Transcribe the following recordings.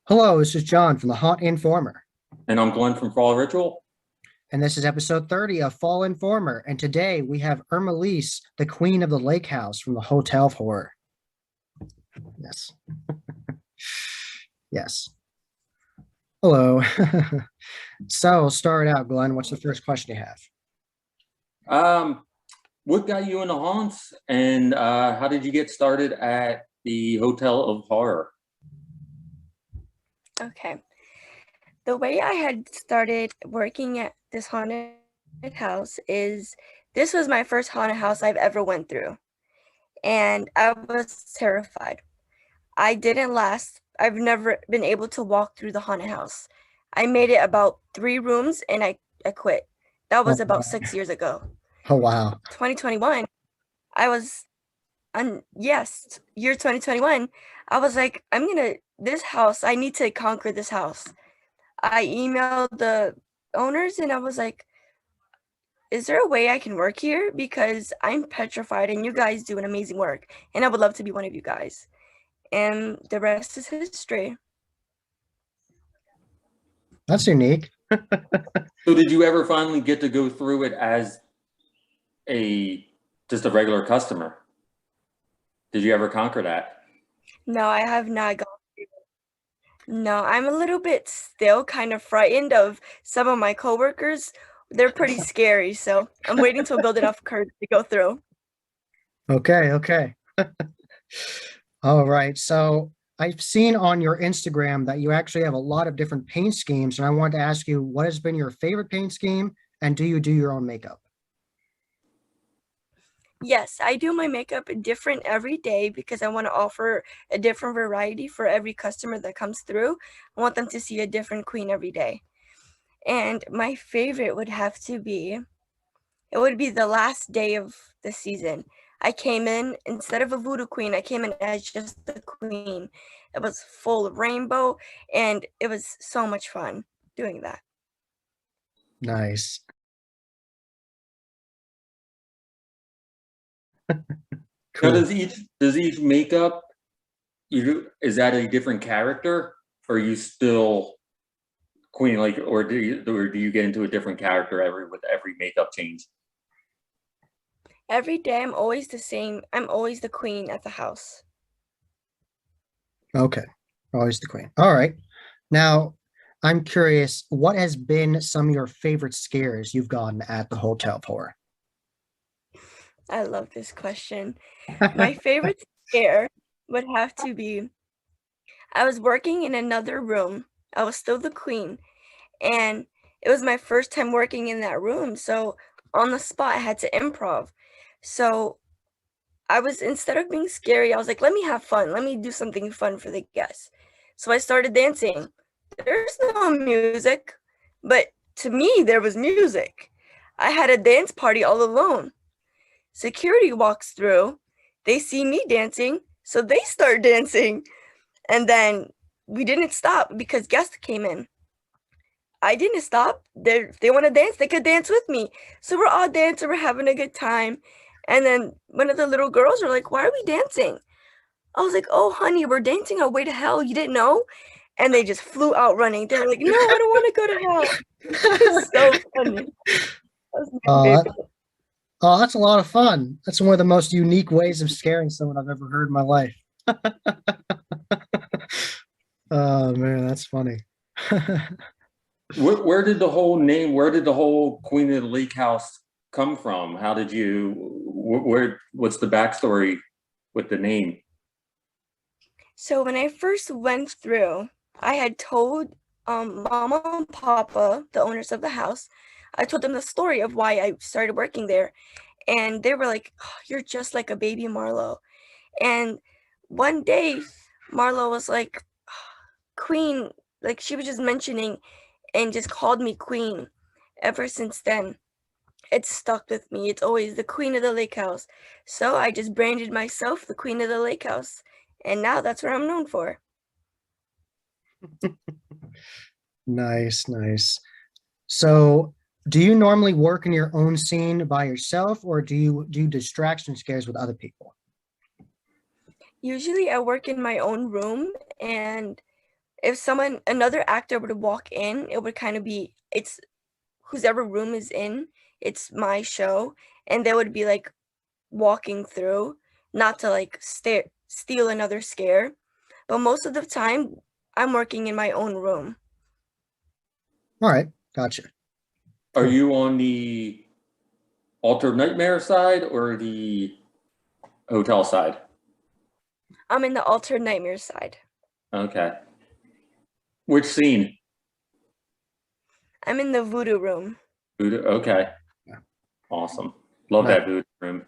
Hello, this is John from the Haunt Informer, And I'm Glenn from Fall Ritual. and this is episode 30 of Fall Informer. And today we have Irmalisse, the Queen of the Lake House from the Hotel of Horror. Yes, yes. Hello. So, start out, Glenn. What's the first question you have? Um, what got you into haunts, and how did you get started at the Hotel of Horror? Okay. The way I had started working at this haunted house is this was my first haunted house I've ever went through. And I was terrified. I didn't last. I've never been able to walk through the haunted house. I made it about 3 rooms and I quit. That Oh, was about 6 years ago. oh wow. 2021, I was yes, year 2021, I was like, this house, I need to conquer this house. I emailed the owners and I was like, is there a way I can work here? Because I'm petrified and you guys do an amazing work and I would love to be one of you guys. And the rest is history. That's unique. So, did you ever finally get to go through it as a just a regular customer? Did you ever conquer that? No, I have not gone through it. No, I'm a little bit still kind of frightened of some of my coworkers. They're pretty scary, so I'm waiting to build enough courage to go through. Okay, okay. All right. So, I've seen on your Instagram that you actually have a lot of different paint schemes, and I wanted to ask you what has been your favorite paint scheme, and do you do your own makeup? Yes, I do my makeup different every day because I want to offer a different variety for every customer that comes through. I want them to see a different queen every day. And my favorite would have to be, it would be the last day of the season. I came in, instead of a voodoo queen, I came in as just the queen. It was full of rainbow and it was so much fun doing that. Nice. Now, Cool. does each makeup is that a different character, or are you still Queen, like, or do you get into a different character with every makeup change? Every day I'm always the same. I'm always the queen at the house. Okay. Always the queen. All right. Now, I'm curious, what has been some of your favorite scares you've gotten at the Hotel of Horror? I love this question. My favorite scare would have to be I was working in another room. I was still the queen, and it was my first time working in that room. So on the spot, I had to improv. So I was, instead of being scary, I was like, let me have fun. Let me do something fun for the guests. So I started dancing. There's no music, but to me, there was music. I had a dance party all alone. Security walks through. They see me dancing, so they start dancing. And then we didn't stop because guests came in. I didn't stop. They want to dance, they could dance with me. So we're all dancing, we're having a good time. And then one of the little girls were like, why are we dancing? I was like, oh, honey, we're dancing our way to hell. You didn't know? And they just flew out running. They were like, no, I don't want to go to hell. It's so funny. That was my Oh, favorite. that's a lot of fun. That's one of the most unique ways of scaring someone I've ever heard in my life. Oh man, that's funny. Where did the whole name? Where did the whole Queen of the Lake House come from? How did you? What's the backstory with the name? So when I first went through, I had told Mama and Papa, the owners of the house, I told them the story of why I started working there. And they were like, oh, you're just like a baby Marlo. And one day, Marlo was like, Queen, like she was just mentioning and just called me Queen. Ever since then, it's stuck with me. It's always the Queen of the Lake House. So I just branded myself the Queen of the Lake House. And now that's what I'm known for. Nice, nice. So, do you normally work in your own scene by yourself, or do distraction scares with other people? Usually I work in my own room and if another actor would walk in, it would kind of be, it's whoever room is in, it's my show, and they would be like walking through, not to like steal another scare. But most of the time, I'm working in my own room. All right, gotcha. Are Cool. you on the Alter Nightmare side or the hotel side? I'm in the Altered Nightmare side. Okay. Which scene? I'm in the voodoo room. Voodoo? Okay. Yeah. Awesome. Love Nice. that voodoo room.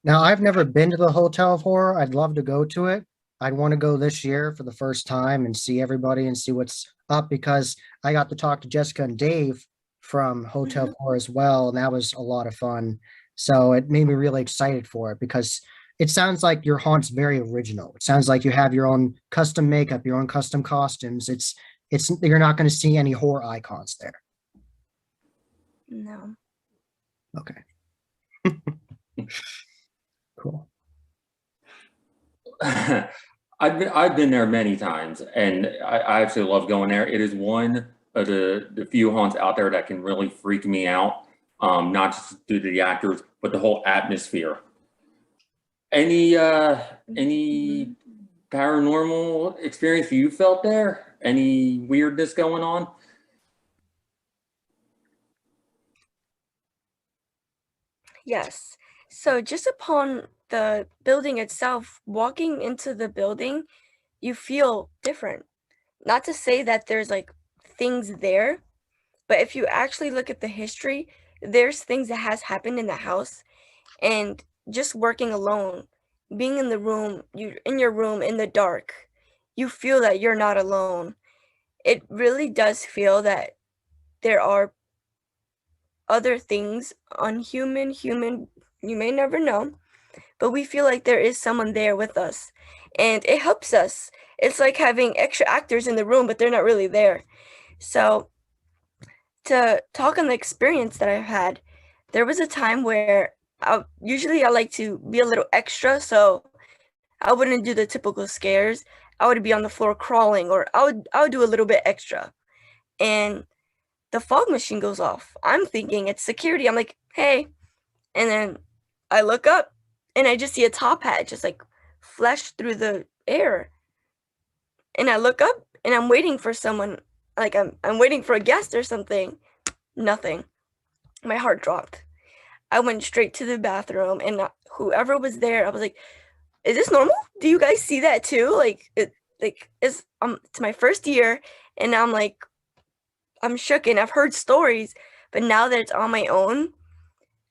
Now, I've never been to the Hotel of Horror. I'd love to go to it. I'd want to go this year for the first time and see everybody and see what's up because I got to talk to Jessica and Dave from Hotel of Horror as well, and that was a lot of fun. So it made me really excited for it because it sounds like your haunt's very original. It sounds like you have your own custom makeup, your own custom costumes. It's you're not going to see any horror icons there. No. Okay. Cool. I've been there many times, and I actually love going there. It is one of the few haunts out there that can really freak me out, not just due to the actors, but the whole atmosphere. Any paranormal experience you felt there? Any weirdness going on? Yes. So just upon the building itself, walking into the building, you feel different. Not to say that there's like things there, but if you actually look at the history, there's things that has happened in the house, and just working alone, being in the room, you in your room in the dark, you feel that you're not alone. It really does feel that there are other things, human, you may never know, but we feel like there is someone there with us, and it helps us. It's like having extra actors in the room, but they're not really there. So to talk on the experience that I've had, there was a time where usually I like to be a little extra, so I wouldn't do the typical scares. I would be on the floor crawling, or I would do a little bit extra. And the fog machine goes off. I'm thinking it's security. I'm like, hey, and then I look up and I just see a top hat just like flash through the air. And I look up and I'm waiting for someone, like I'm waiting for a guest or something. Nothing. My heart dropped. I went straight to the bathroom, and whoever was there, I was like, "Is this normal? Do you guys see that too?" It's my first year, and I'm like, I'm shook, and I've heard stories, but now that it's on my own,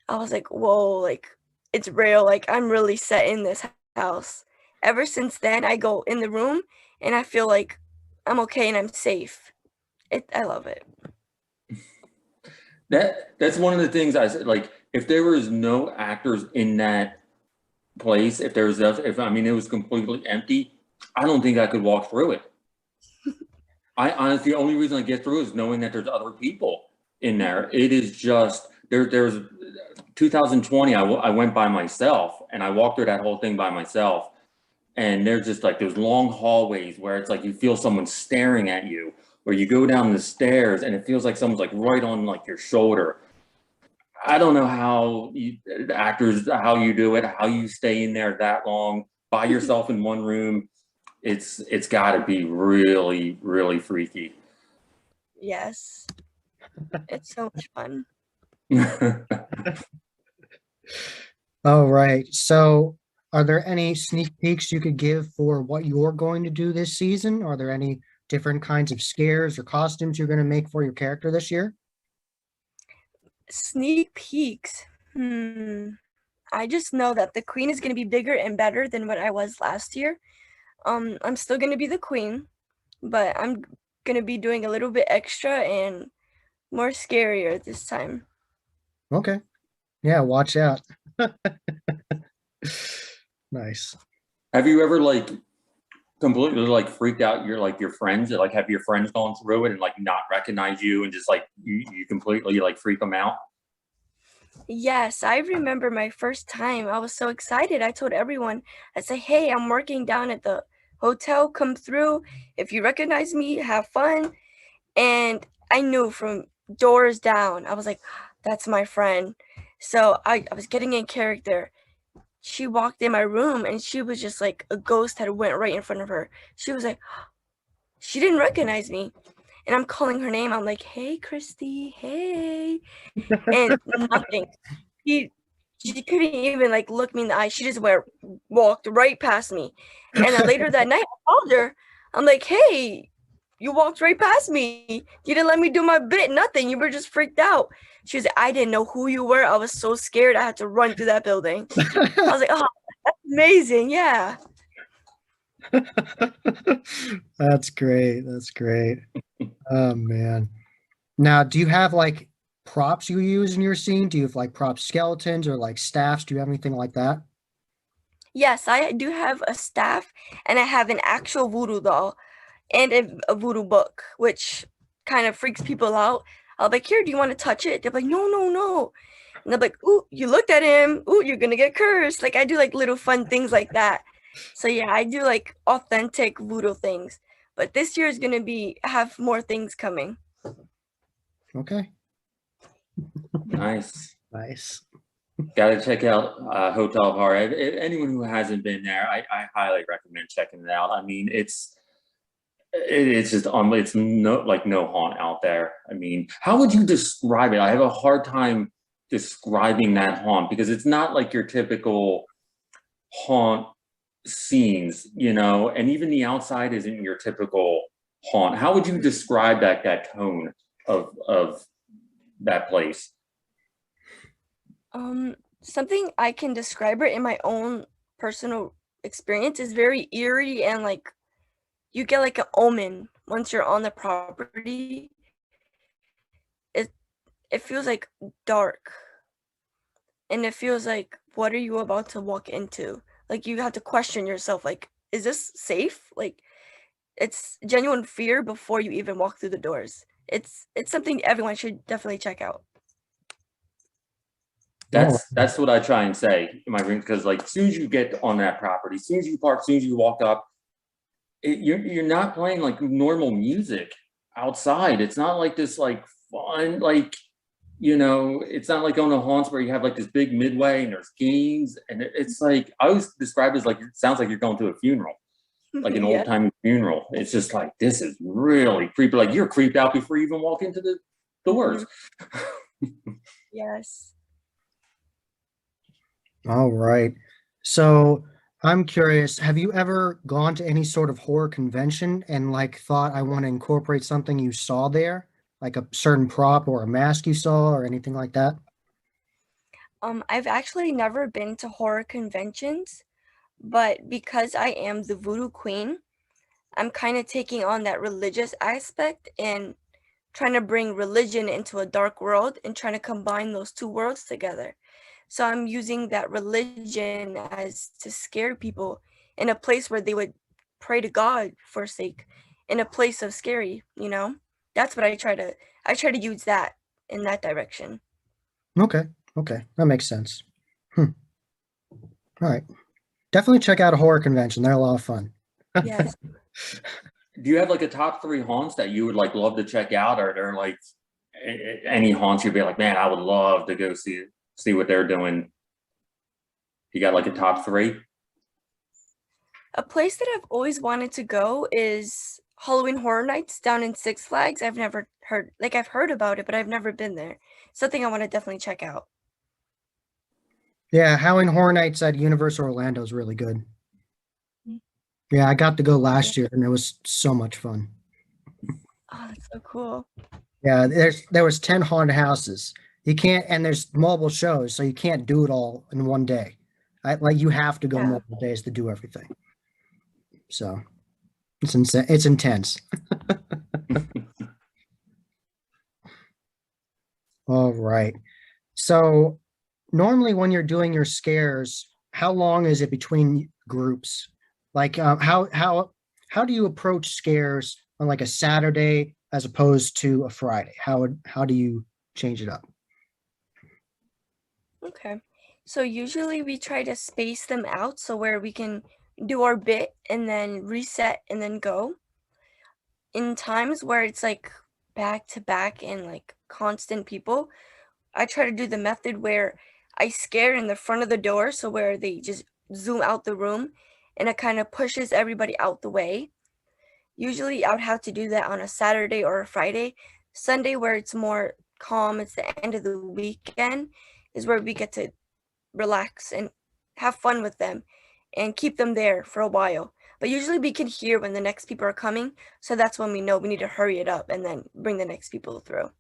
I was like, "Whoa!" Like it's real. Like I'm really set in this house. Ever since then, I go in the room, and I feel like I'm okay and I'm safe. I love it. That's one of the things I said. Like, if there was no actors in that place, if I mean it was completely empty, I don't think I could walk through it. I honestly, the only reason I get through is knowing that there's other people in there. It is just there's 2020. I went by myself and I walked through that whole thing by myself. And there's just like those long hallways where it's like you feel someone staring at you, or you go down the stairs and it feels like someone's like right on like your shoulder. I don't know how the actors, how you do it, how you stay in there that long by yourself in one room. It's got to be really, really freaky. Yes, it's so much fun. All right. So, are there any sneak peeks you could give for what you're going to do this season? Are there any different kinds of scares or costumes you're going to make for your character this year? Sneak peeks. I just know that the queen is going to be bigger and better than what I was last year. I'm still going to be the queen, but I'm going to be doing a little bit extra and more scarier this time. Okay. Yeah, watch out. Nice. Have you ever like completely like freaked out your friends? Like, have your friends gone through it and like not recognize you and just like you completely like freak them out? Yes, I remember my first time. I was so excited. I told everyone, I said, hey, I'm working down at the hotel, come through. If you recognize me, have fun. And I knew from doors down, I was like, that's my friend. So I was getting in character. She walked in my room and she was just like a ghost had went right in front of her. She was like, she didn't recognize me. And I'm calling her name. I'm like, hey, Christy, hey. And nothing. She she couldn't even like look me in the eye. She just walked right past me. And then later that night, I called her. I'm like, hey, you walked right past me. You didn't let me do my bit. Nothing. You were just freaked out. She was like, I didn't know who you were. I was so scared. I had to run through that building. I was like, oh, that's amazing. Yeah. That's great. That's great. Oh man. Now, do you have like props you use in your scene? Do you have like prop skeletons or like staffs? Do you have anything like that? Yes, I do have a staff and I have an actual voodoo doll and a voodoo book, which kind of freaks people out. I'll be like, here, do you want to touch it? They're like, no, no, no. And they're like, ooh, you looked at him. Ooh, you're gonna get cursed. Like I do like little fun things like that. So yeah, I do like authentic voodoo things. But this year is gonna be have more things coming. Okay. Nice. Nice. Got to check out Hotel Horror. Anyone who hasn't been there, I highly recommend checking it out. I mean, it's just it's no haunt out there. I mean, how would you describe it? I have a hard time describing that haunt because it's not like your typical haunt scenes, and even the outside isn't your typical haunt. How would you describe that tone of that place? Something I can describe it in my own personal experience is very eerie and like you get like an omen once you're on the property. It it feels like dark and it feels like what are you about to walk into? Like you have to question yourself like is this safe? Like it's genuine fear before you even walk through the doors. It's something everyone should definitely check out. All That's what I try and say in my room because like as soon as you get on that property, as soon as you park, as soon as you walk up, you're not playing like normal music outside. It's not like this like fun like it's not like going to haunts where you have like this big midway and there's games and it's like I always describe it as like it sounds like you're going to a funeral, like an Yeah. old timey funeral. It's just like this is really creepy. Like you're creeped out before you even walk into the doors. Mhm. Yes. all right. So I'm curious, have you ever gone to any sort of horror convention and like thought I want to incorporate something you saw there, like a certain prop or a mask you saw or anything like that? I've actually never been to horror conventions, but because I am the voodoo queen, I'm kind of taking on that religious aspect and trying to bring religion into a dark world and trying to combine those two worlds together. So I'm using that religion as to scare people in a place where they would pray to God for sake, in a place of scary. That's what I try to use that in that direction. Okay. Okay. That makes sense. Hmm. All right. Definitely check out a horror convention. They're a lot of fun. Yes. Do you have like a top three haunts that you would like love to check out? Or are there like any haunts you'd be like, man, I would love to go see what they're doing? You got like a top three? A place that I've always wanted to go is Halloween Horror Nights down in Six Flags. I've heard about it, but I've never been there. Something I want to definitely check out. Yeah, Howling Horror Nights at Universal Orlando is really good. Mm. Yeah, I got to go Yeah. last year and it was so much fun. Oh, that's so cool. Yeah, there was 10 haunted houses. You can't, and there's multiple shows, so you can't do it all in one day. Like you have to go Yeah. multiple days to do everything. So it's intense. All right. So normally when you're doing your scares, how long is it between groups? Like how do you approach scares on like a Saturday as opposed to a Friday? How do you change it up? Okay. So usually we try to space them out so where we can do our bit and then reset and then go. In times where it's like back to back and like constant people, I try to do the method where I scare in the front of the door, so where they just zoom out the room and it kind of pushes everybody out the way. Usually I would have to do that on a Saturday or a Friday. Sunday, where it's more calm, it's the end of the weekend, is where we get to relax and have fun with them and keep them there for a while. But usually we can hear when the next people are coming, so that's when we know we need to hurry it up and then bring the next people through.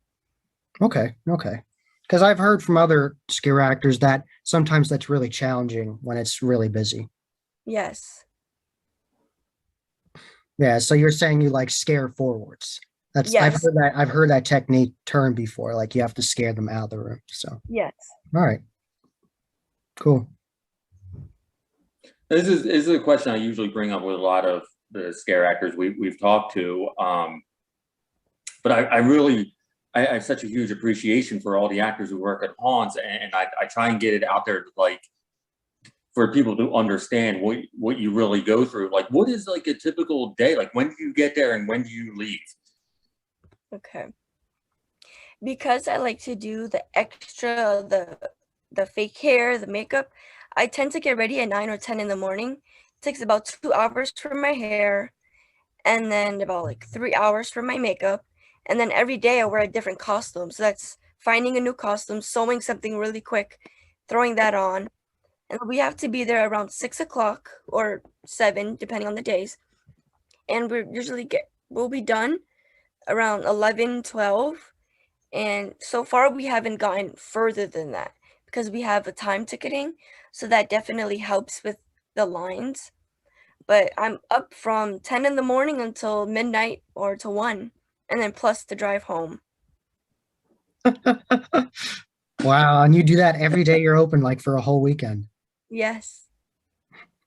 Okay, okay. Because I've heard from other scare actors that sometimes that's really challenging when it's really busy. Yes. Yeah, so you're saying you like scare forwards. That's Yes. I've heard that technique term before. Like you have to scare them out of the room. So Yes. all right, cool. This is a question I usually bring up with a lot of the scare actors we've talked to. But I really, I have such a huge appreciation for all the actors who work at haunts, and I try and get it out there, like, for people to understand what you really go through. Like, what is like a typical day? Like, when do you get there and when do you leave? Okay. Because I like to do the extra, the fake hair, the makeup, I tend to get ready at 9 or 10 in the morning. It takes about 2 hours for my hair and then about like 3 hours for my makeup. And then every day I wear a different costume. So that's finding a new costume, sewing something really quick, throwing that on. And we have to be there around 6 o'clock or 7, depending on the days. And we'll be done around 11, 12. And so far, we haven't gotten further than that because we have a time ticketing. So that definitely helps with the lines. But I'm up from 10 in the morning until midnight or to 1, and then plus the drive home. Wow, and you do that every day you're open, like for a whole weekend. Yes.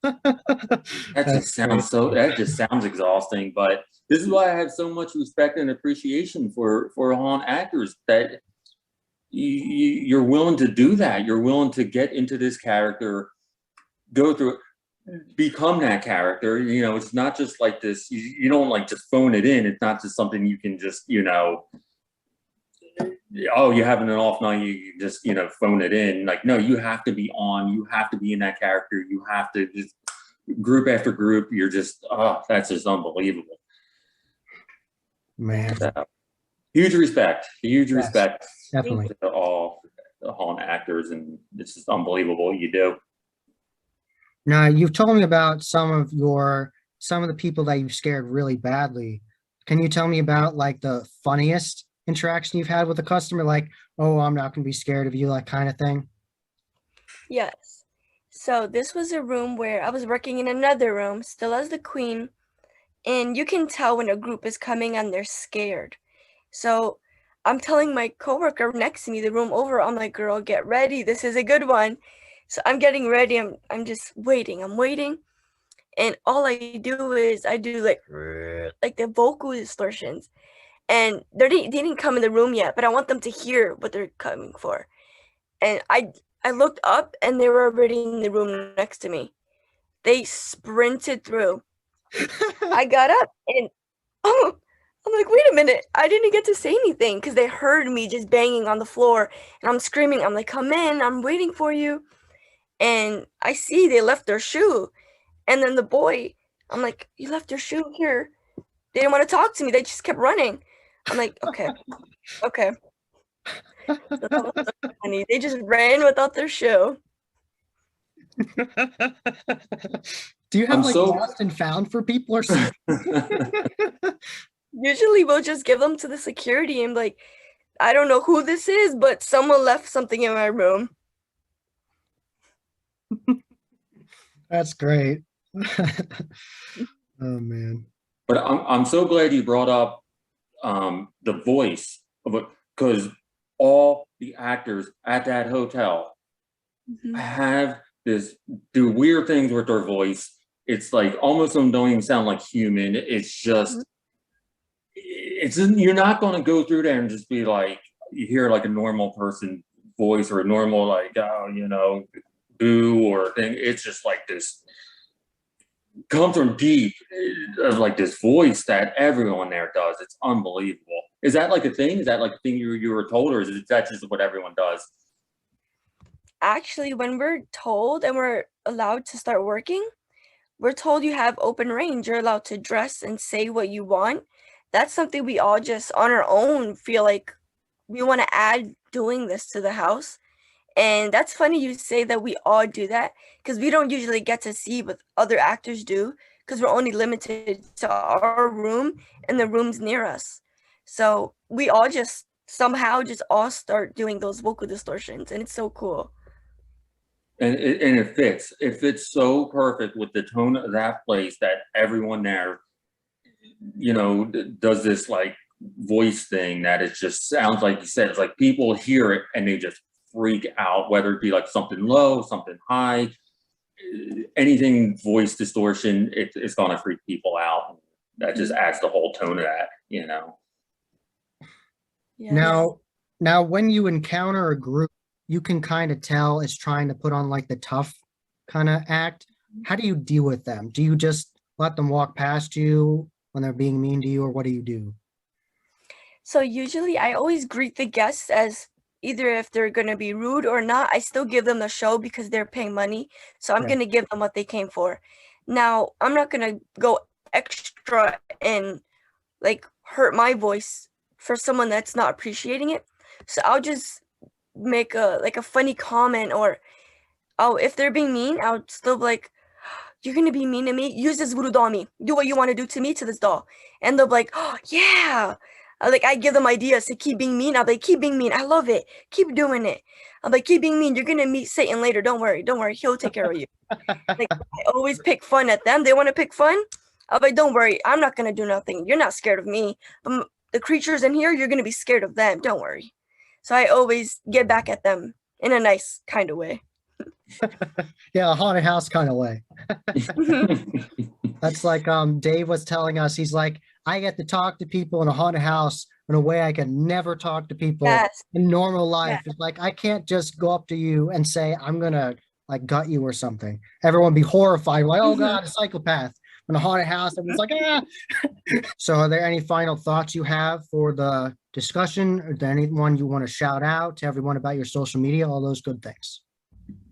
That's great. That just sounds exhausting. But this is why I have so much respect and appreciation for haunt actors, that you're willing to do that. You're willing to get into this character, go through it, become that character. You know, it's not just like this. You don't like just phone it in. It's not just something you can just, you know, oh, you're having an off night, you just, you know, phone it in. Like, no, you have to be on. You have to be in that character. You have to just group after group. You're just, oh, that's just unbelievable. Man, So, huge respect, yes, definitely. to all the haunt actors, and this is unbelievable what you do. Now, you've told me about some of the people that you've scared really badly. Can you tell me about like the funniest interaction you've had with a customer? Like, oh, I'm not gonna be scared of you, like kind of thing. Yes. So this was a room where I was working in another room, still as the queen, and you can tell when a group is coming and they're scared. So I'm telling my coworker next to me, the room over, I'm like, girl, get ready. This is a good one. So I'm getting ready. I'm just waiting. I'm waiting. And all I do is I do like the vocal distortions. And they didn't come in the room yet, but I want them to hear what they're coming for. And I looked up and they were already in the room next to me. They sprinted through. I got up and oh, I'm like, wait a minute. I didn't get to say anything because they heard me just banging on the floor and I'm screaming. I'm like, come in. I'm waiting for you. And I see they left their shoe. And then the boy, I'm like, you left your shoe here. They didn't want to talk to me. They just kept running. I'm like, okay, okay. So that was so funny. They just ran without their shoe. Do you have I'm like so lost and found for people or something? Usually we'll just give them to the security and like, I don't know who this is, but someone left something in my room. That's great. Oh man. but I'm so glad you brought up the voice of it, because all the actors at that hotel Mhm. have this, do weird things with their voice. It's like almost some don't even sound like human. It's just, you're not going to go through there and just be like, you hear like a normal person voice or a normal, like, oh, you know, boo or thing. It's just like this comes from deep, of like this voice that everyone there does. It's unbelievable. Is that like a thing? Is that like a thing you were told, or is that just what everyone does? Actually, when we're told and we're allowed to start working, we're told you have open range. You're allowed to dress and say what you want. That's something we all just on our own feel like we want to add doing this to the house. And that's funny you say that we all do that because we don't usually get to see what other actors do because we're only limited to our room and the rooms near us. So we all just somehow just all start doing those vocal distortions and it's so cool. And it fits. It fits so perfect with the tone of that place that everyone there, does this like voice thing that it just sounds like you said. It's like people hear it and they just freak out, whether it be like something low, something high, anything voice distortion. It's gonna freak people out. That just adds the whole tone of that. Yes. Now, when you encounter a group, you can kind of tell it's trying to put on like the tough kind of act. How do you deal with them? Do you just let them walk past you when they're being mean to you, or what do you do? So usually I always greet the guests as either if they're going to be rude or not, I still give them the show because they're paying money. So I'm Right. going to give them what they came for. Now, I'm not going to go extra and like hurt my voice for someone that's not appreciating it. So I'll just make a funny comment or oh, if they're being mean, I'll still be like, you're gonna be mean to me? Use this voodoo doll on me. Do what you want to do to me to this doll. And they'll be like, oh yeah. Like I give them ideas to keep being mean. I'll be like, keep being mean. I love it. Keep doing it. I'm like, keep being mean. You're gonna meet Satan later. Don't worry. Don't worry. He'll take care of you. Like I always pick fun at them. They want to pick fun. I'll be like, don't worry. I'm not gonna do nothing. You're not scared of me. But the creatures in here, you're gonna be scared of them. Don't worry. So I always get back at them in a nice kind of way. Yeah, a haunted house kind of way. That's like Dave was telling us. He's like, I get to talk to people in a haunted house in a way I could never talk to people Yes. in normal Yeah. life. It's like I can't just go up to you and say I'm gonna like gut you or something. Everyone be horrified, like, oh God, a psychopath. In a haunted house, everyone's like, ah. So are there any final thoughts you have for the discussion? Or there anyone you want to shout out to everyone about your social media, all those good things?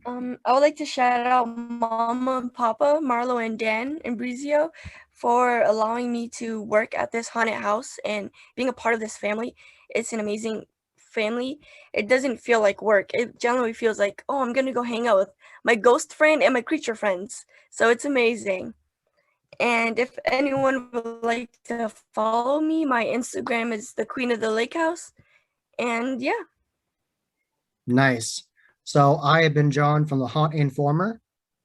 I would like to shout out Mama and Papa, Marlo and Dan and Brizio for allowing me to work at this haunted house and being a part of this family. It's an amazing family. It doesn't feel like work. It generally feels like, oh, I'm gonna go hang out with my ghost friend and my creature friends. So it's amazing. And if anyone would like to follow me, my Instagram is the Queen of the Lake House. And yeah. Nice. So I have been John from the Haunt Informer,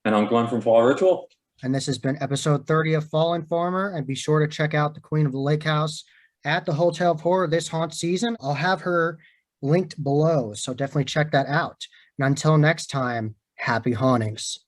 And I'm Glenn from Fall Ritual. and this has been episode 30 of Fall Informer. And be sure to check out the Queen of the Lake House at the Hotel of Horror this haunt season. I'll have her linked below, so definitely check that out. And until next time, happy hauntings.